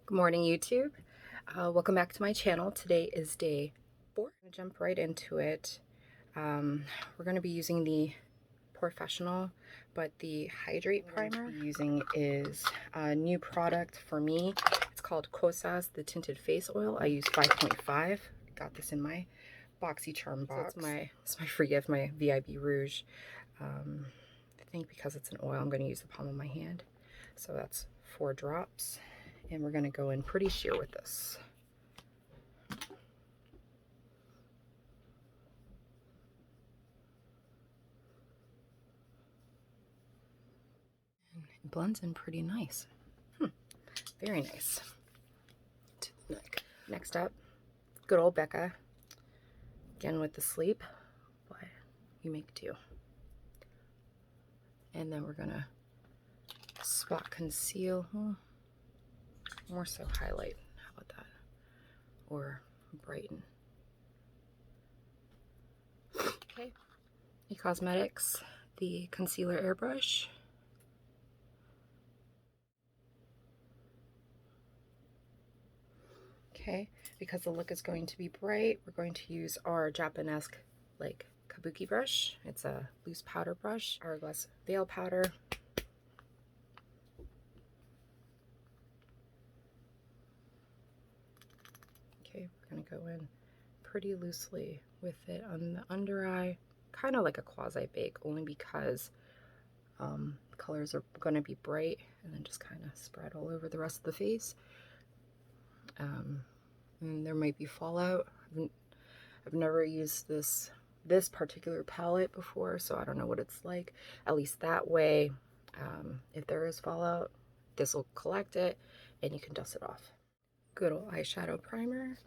Good morning, YouTube. Welcome back to my channel. Today is day 4. I'm going to jump right into it. We're going to be using the POREfessional, but the Hydrate primer I'm using is a new product for me. It's called Kosas, the Tinted Face Oil. I use 5.5. Got this in my BoxyCharm box. So it's my free gift, my VIB Rouge. I think because it's an oil, I'm going to use the palm of my hand. So that's 4 drops. And we're going to go in pretty sheer with this. And it blends in pretty nice. Very nice. To the neck. Next up, good old Becca. Again with the sleep, but you make do. And then we're going to spot conceal. More so highlight. How about that? Or brighten. Okay. Cosmetics, the concealer airbrush. Okay, because the look is going to be bright, we're going to use our Japanese like kabuki brush. It's a loose powder brush, Hourglass veil powder. Okay, we're going to go in pretty loosely with it on the under eye, kind of like a quasi bake, only because the colors are going to be bright, and then just kind of spread all over the rest of the face. And there might be fallout. I've never used this particular palette before, so I don't know what it's like. At least that way, if there is fallout, this will collect it and you can dust it off. Good old eyeshadow primer.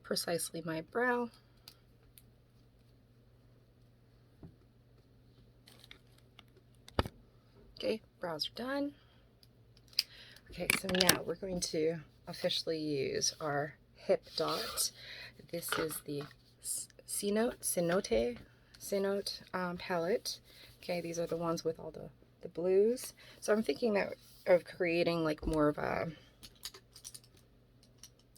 Precisely my brow. Okay, brows are done. Okay, so now we're going to officially use our hip dot. This is the Cenote Palette. Okay, these are the ones with all the blues. So I'm thinking of creating like more of a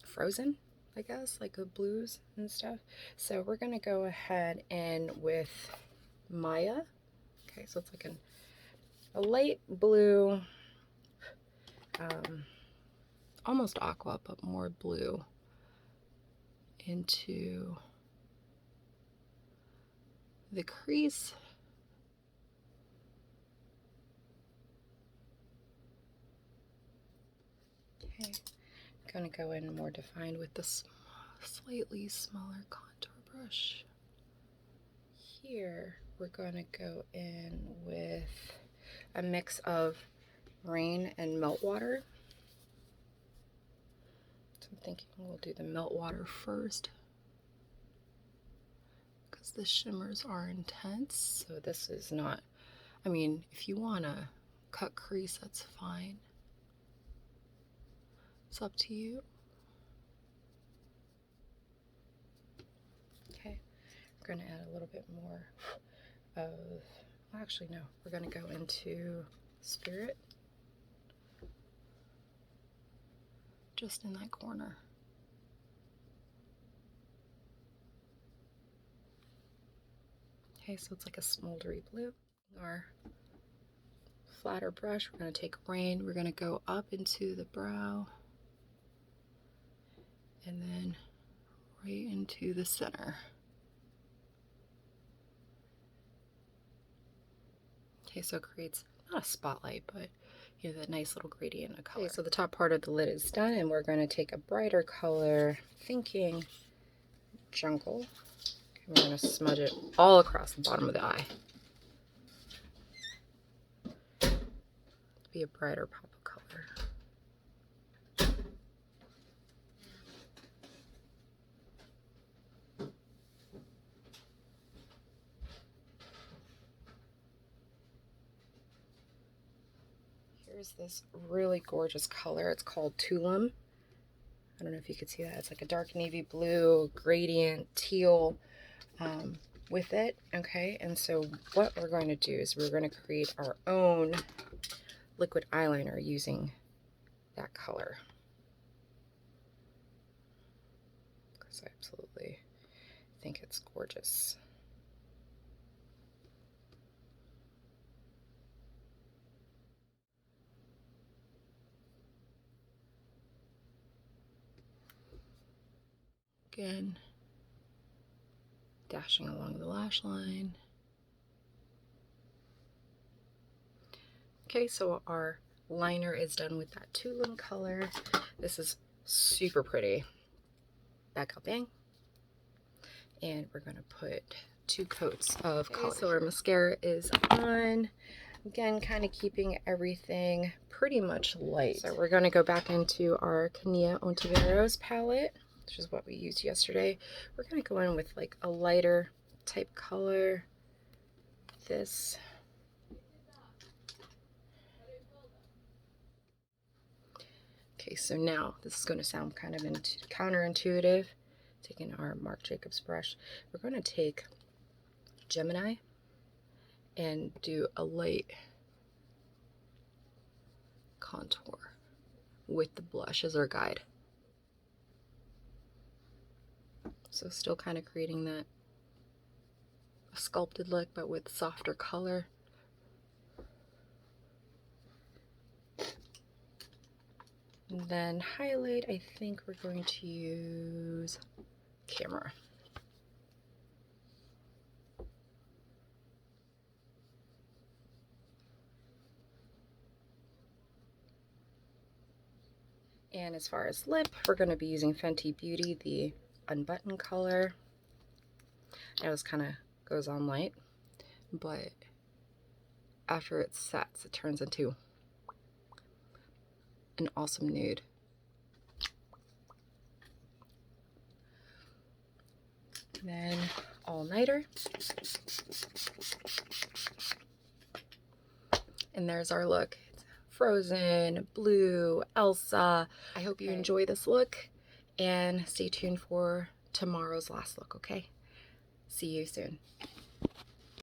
frozen, I guess, like the blues and stuff. So we're gonna go ahead and with Maya. Okay, so it's like a light blue, almost aqua, but more blue into the crease. Okay, I'm gonna go in more defined with this slightly smaller contour brush. Here we're gonna go in with a mix of rain and melt water. So I'm thinking we'll do the melt water first because the shimmers are intense. So this is not, I mean, if you want to cut crease, that's fine. It's up to you. Okay, we're going to add a little bit more of, well, actually no, we're going to go into Spirit. Just in that corner. Okay, so it's like a smoldery blue. Our flatter brush, we're going to take rain, we're going to go up into the brow, and then right into the center. Okay, so it creates not a spotlight, but you know, that nice little gradient of color. Okay, so the top part of the lid is done, and we're going to take a brighter color, thinking jungle. Okay, we're going to smudge it all across the bottom of the eye. Be a brighter pop of color. Here's this really gorgeous color. It's called Tulum. I don't know if you could see that. It's like a dark navy blue, gradient, teal with it. Okay, and so what we're going to do is we're going to create our own liquid eyeliner using that color. Because I absolutely think it's gorgeous. Again, dashing along the lash line. Okay, so our liner is done with that Tulum color. This is super pretty. Becca Bang. And we're gonna put 2 coats of color. So our mascara is on. Again, kind of keeping everything pretty much light. So we're gonna go back into our Kenia Ontiveros palette, which is what we used yesterday. We're gonna go in with like a lighter type color. This. Okay, so now this is going to sound kind of counterintuitive. Taking our Marc Jacobs brush, we're going to take Gemini and do a light contour with the blush as our guide. So still kind of creating that sculpted look, but with softer color. And then highlight, I think we're going to use Camera. And as far as lip, we're going to be using Fenty Beauty, the Unbutton color. It was kind of goes on light, but after it sets, it turns into an awesome nude. Then All Nighter. And there's our look. It's Frozen, blue, Elsa. I hope you enjoy this look and stay tuned for tomorrow's last look, okay? See you soon.